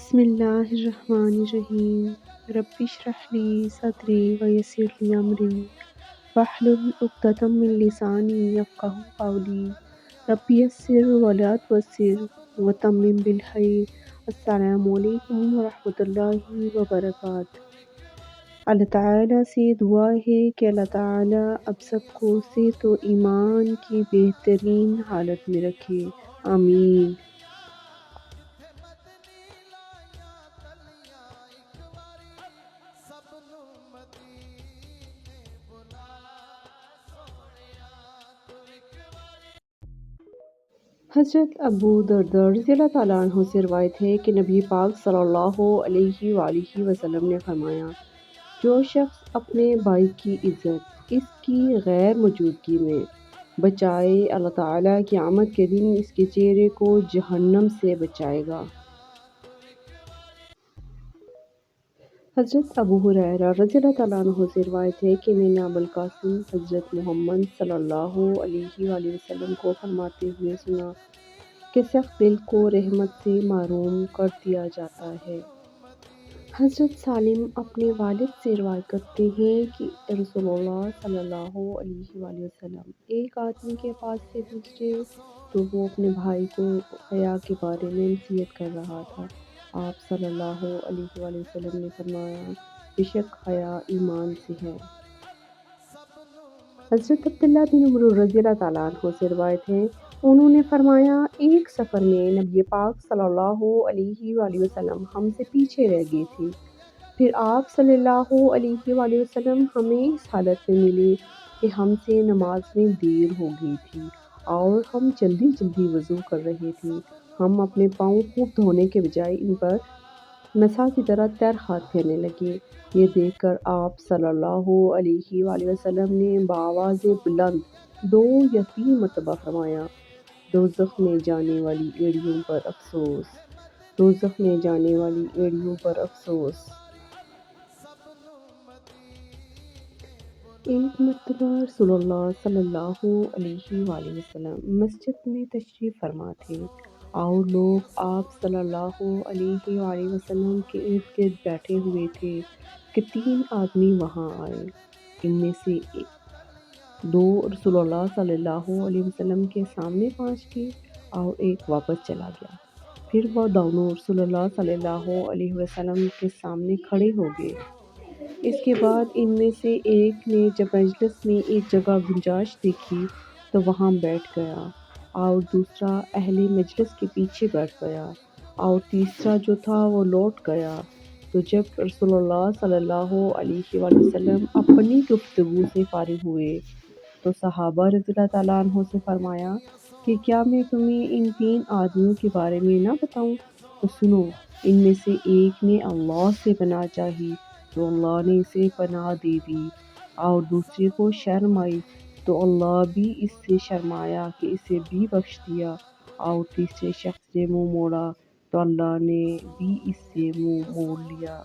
بسم اللہ الرحمن الرحیم رب اشرح لی صدری ویسر لی امری واحلل عقدۃ من لسانی یفقہوا قولی رب یسر ولا تعسر وتمم بالخیر۔ السلام علیکم ورحمۃ اللہ وبرکاتہ۔ اللہ تعالیٰ سے دعا ہے کہ اللہ تعالیٰ اب سب کو صحت و ایمان کی بہترین حالت میں رکھے، آمین۔ حضرت ابو درداء رضی اللہ تعالیٰ عنہ سے روایت ہے کہ نبی پاک صلی اللہ علیہ وآلہ وسلم نے فرمایا، جو شخص اپنے بھائی کی عزت اس کی غیر موجودگی میں بچائے، اللہ تعالیٰ قیامت کے دن اس کے چہرے کو جہنم سے بچائے گا۔ حضرت ابو ہریرہ رضی اللہ تعالیٰ عنہ سے روایت ہے کہ میں نے ابوالقاسم حضرت محمد صلی اللہ علیہ وآلہ وسلم کو فرماتے ہوئے سنا کہ سخت دل کو رحمت سے محروم کر دیا جاتا ہے۔ حضرت سالم اپنے والد سے روایت کرتے ہیں کہ رسول اللہ صلی اللہ علیہ وآلہ وسلم ایک آدمی کے پاس سے گزرے تو وہ اپنے بھائی کو حیا کے بارے میں نصیحت کر رہا تھا۔ آپ صلی اللہ علیہ وآلہ وسلم نے فرمایا، بے شک حیا ایمان سے ہے۔ حضرت عبداللہ بن عمر رضی اللہ تعالیٰ عنہ سے روایت ہے، انہوں نے فرمایا، ایک سفر میں نبی پاک صلی اللہ علیہ وآلہ وسلم ہم سے پیچھے رہ گئے تھے۔ پھر آپ صلی اللہ علیہ وآلہ وسلم ہمیں اس حالت میں ملے کہ ہم سے نماز میں دیر ہو گئی تھی اور ہم جلدی جلدی وضو کر رہے تھے۔ ہم اپنے پاؤں خوب دھونے کے بجائے ان پر نسا کی طرح تر ہاتھ پھیرنے لگے۔ یہ دیکھ کر آپ صلی اللہ علیہ وآلہ وسلم نے بآواز بلند 2 یا 3 مرتبہ فرمایا، دوزخ میں جانے والی ایڑیوں پر افسوس، دوزخ میں جانے والی ایڑیوں پر افسوس۔ ایک مرتبہ رسول اللہ صلی اللہ علیہ وآلہ وسلم مسجد میں تشریف فرما تھے اور لوگ آپ صلی اللہ علیہ وآلہ وسلم کے ارد گرد بیٹھے ہوئے تھے کہ 3 آدمی وہاں آئے۔ ان میں سے 2 رسول اللہ صلی اللہ علیہ وسلم کے سامنے پہنچ گئے اور ایک واپس چلا گیا۔ پھر وہ دونوں رسول اللہ صلی اللہ علیہ وسلم کے سامنے کھڑے ہو گئے۔ اس کے بعد ان میں سے ایک نے جب مجلس میں ایک جگہ گنجائش دیکھی تو وہاں بیٹھ گیا اور دوسرا اہل مجلس کے پیچھے بیٹھ گیا اور تیسرا جو تھا وہ لوٹ گیا۔ تو جب رسول اللہ صلی اللہ علیہ وآلہ وسلم اپنی گفتگو سے فارغ ہوئے تو صحابہ رضی اللہ تعالیٰ عنہ سے فرمایا کہ کیا میں تمہیں ان 3 آدمیوں کے بارے میں نہ بتاؤں؟ تو سنو، ان میں سے ایک نے اللہ سے پناہ چاہی تو اللہ نے اسے پناہ دے دی، اور دوسرے کو شرم آئی تو اللہ بھی اس سے شرمایا کہ اسے بھی بخش دیا، اور تیسرے شخص نے منہ موڑا تو اللہ نے بھی اس سے منہ موڑ لیا۔